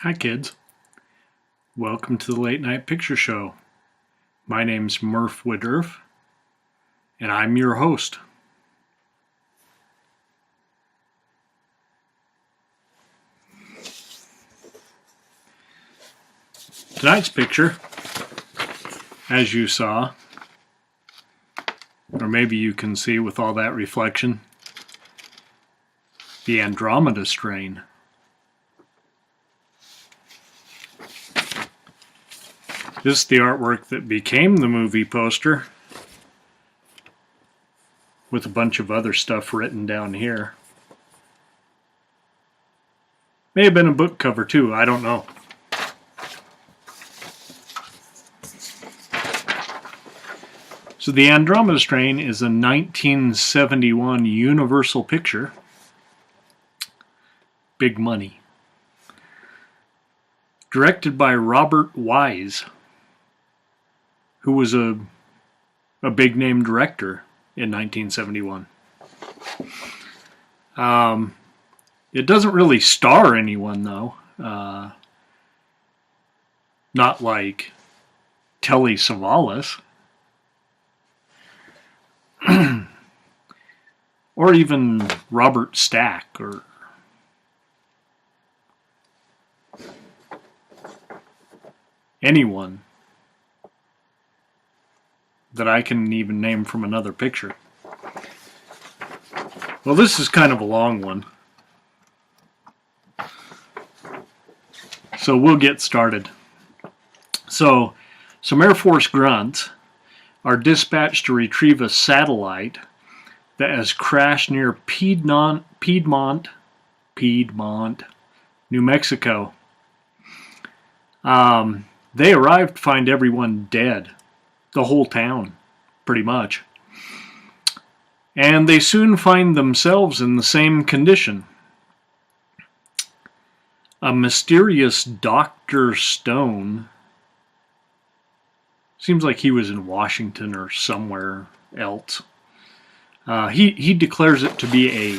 Hi kids, welcome to the Late Night Picture Show. My name's Murph, and I'm your host. Tonight's picture, as you saw, or maybe you can see with all that reflection, the Andromeda strain. This is the artwork that became the movie poster, with a bunch of other stuff written down here. May have been a book cover too, I don't know. So the Andromeda strain is a 1971 Universal picture. Big money. Directed by Robert Wise, who was a big name director in 1971. It doesn't really star anyone though. Not like Telly Savalas. Or even Robert Stack or anyone that I can even name from another picture. Well, this is kind of a long one, so we'll get started. So, some Air Force grunts are dispatched to retrieve a satellite that has crashed near Piedmont, New Mexico. They arrive to find everyone dead. The whole town, pretty much. And they soon find themselves in the same condition. A mysterious Dr. Stone, seems like he was in Washington or somewhere else. He declares it to be a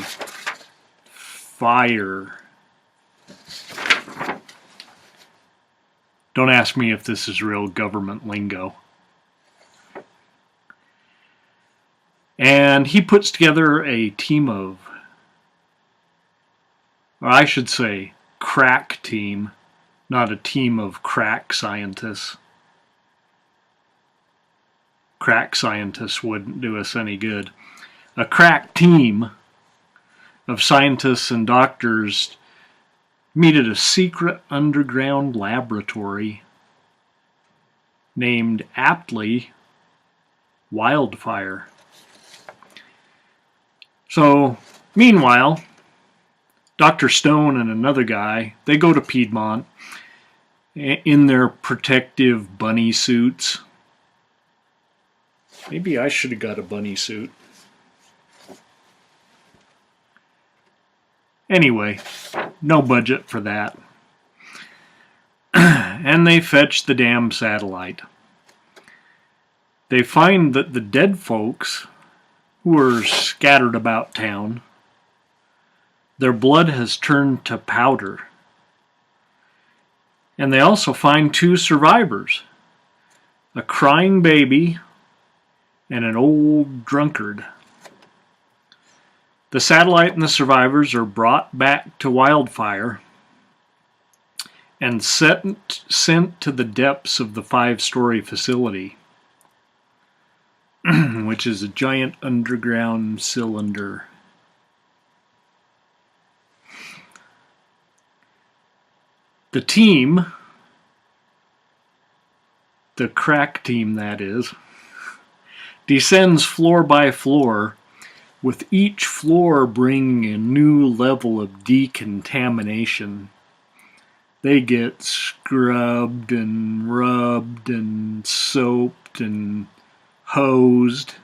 fire. Don't ask me if this is real government lingo. And he puts together a team of, or I should say, crack team, not a team of crack scientists. Crack scientists wouldn't do us any good. A crack team of scientists and doctors meet at a secret underground laboratory named aptly Wildfire. So, meanwhile, Dr. Stone and another guy, they go to Piedmont in their protective bunny suits. Maybe I should have got a bunny suit. Anyway, no budget for that. And they fetch the damn satellite. They find that the dead folks who are scattered about town, their blood has turned to powder. And they also find two survivors, a crying baby and an old drunkard. The satellite and the survivors are brought back to Wildfire and sent to the depths of the 5-story facility, which is a giant underground cylinder. The team, the crack team that is, descends floor by floor with each floor bringing a new level of decontamination. They get scrubbed and rubbed and soaped and hosed,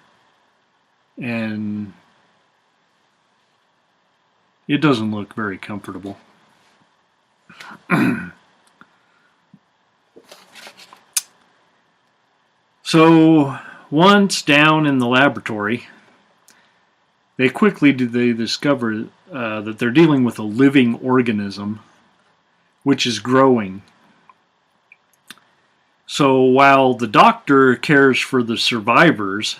and it doesn't look very comfortable. So once down in the laboratory, they quickly discover that they're dealing with a living organism which is growing. So while the doctor cares for the survivors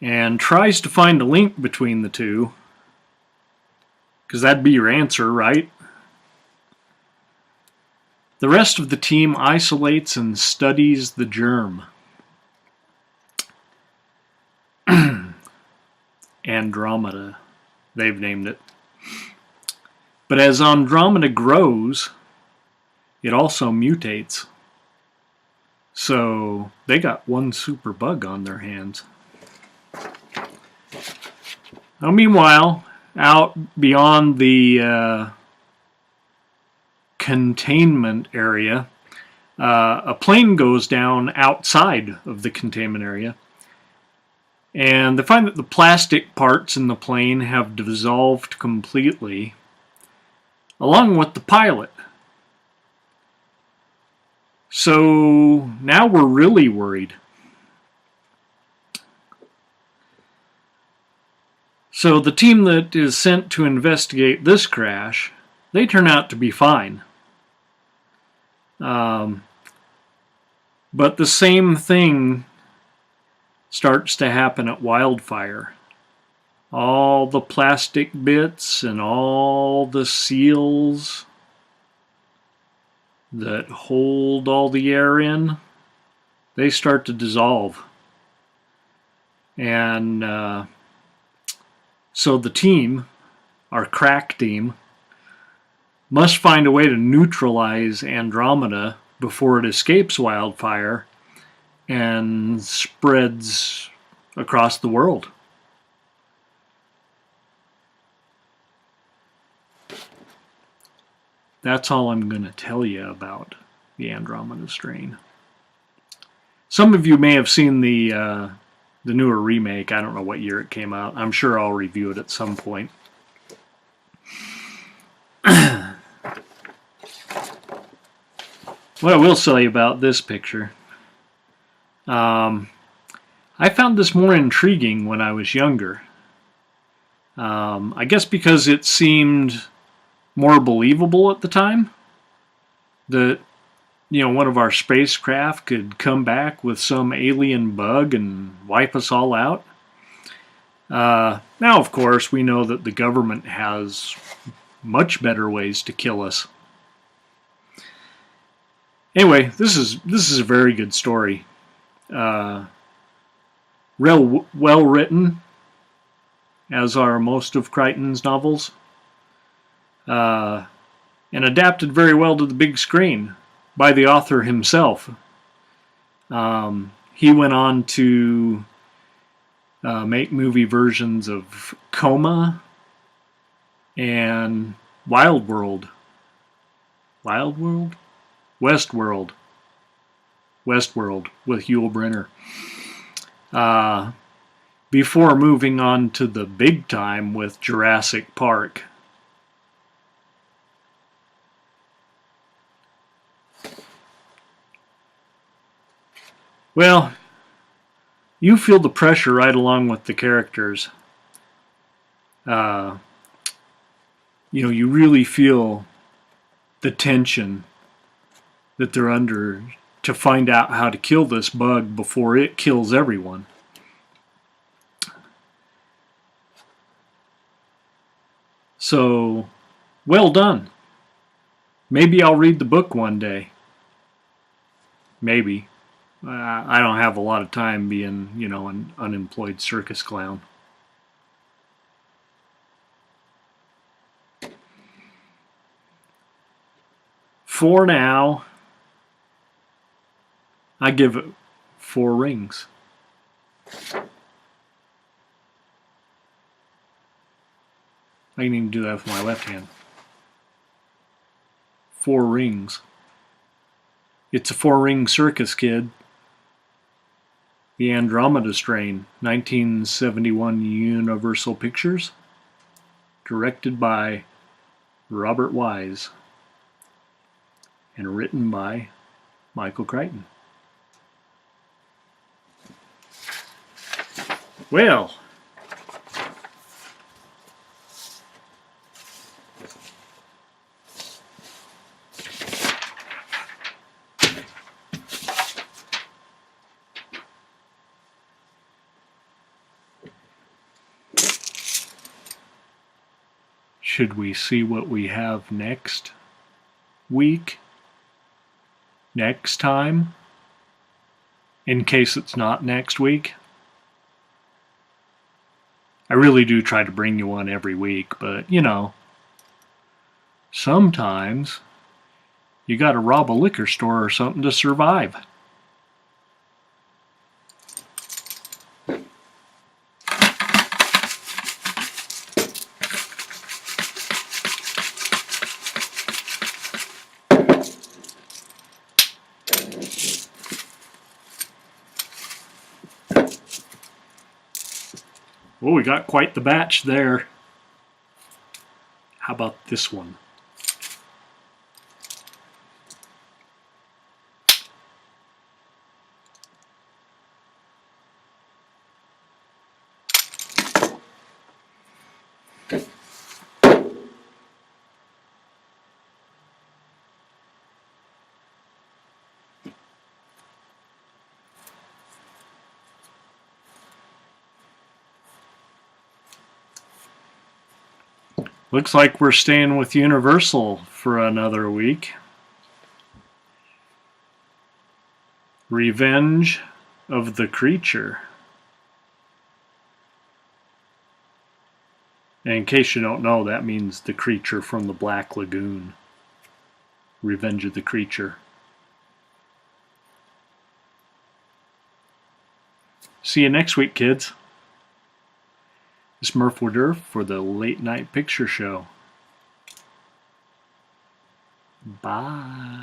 and tries to find a link between the two, because that'd be your answer, right? The rest of the team isolates and studies the germ. Andromeda, they've named it. But as Andromeda grows, it also mutates. So they got one super bug on their hands. Now, meanwhile, out beyond the containment area, a plane goes down outside of the containment area, and they find that the plastic parts in the plane have dissolved completely, along with the pilot. So now we're really worried. So the team that is sent to investigate this crash, they turn out to be fine. But the same thing starts to happen at Wildfire. All the plastic bits and all the seals that hold all the air in, they start to dissolve. And so the team, our crack team, must find a way to neutralize Andromeda before it escapes Wildfire and spreads across the world. That's all I'm going to tell you about the Andromeda strain. Some of you may have seen the newer remake. I don't know what year it came out. I'm sure I'll review it at some point. What I will tell you about this picture, I found this more intriguing when I was younger. I guess because it seemed more believable at the time that, you know, one of our spacecraft could come back with some alien bug and wipe us all out. Now, of course, we know that the government has much better ways to kill us. Anyway, this is a very good story. Real well written, as are most of Crichton's novels, and adapted very well to the big screen by the author himself. He went on to make movie versions of Coma and Westworld, with Yul Brynner. Before moving on to the big time with Jurassic Park. Well, you feel the pressure right along with the characters. You know, you really feel the tension that they're under to find out how to kill this bug before it kills everyone. So, well done. Maybe I'll read the book one day. Maybe. I don't have a lot of time being, you know, an unemployed circus clown. For now, I give it 4 rings. I can even do that with my left hand. 4 rings. It's a 4-ring circus, kid. The Andromeda strain, 1971 Universal Pictures. Directed by Robert Wise. And written by Michael Crichton. Well, should we see what we have next week? Next time? In case it's not next week? I really do try to bring you one every week, but you know, sometimes you gotta rob a liquor store or something to survive. Well, we got quite the batch there. How about this one? Looks like we're staying with Universal for another week. Revenge of the Creature. And in case you don't know, that means the creature from the Black Lagoon. Revenge of the Creature. See you next week, kids. It's Murph for the Late Night Picture Show. Bye.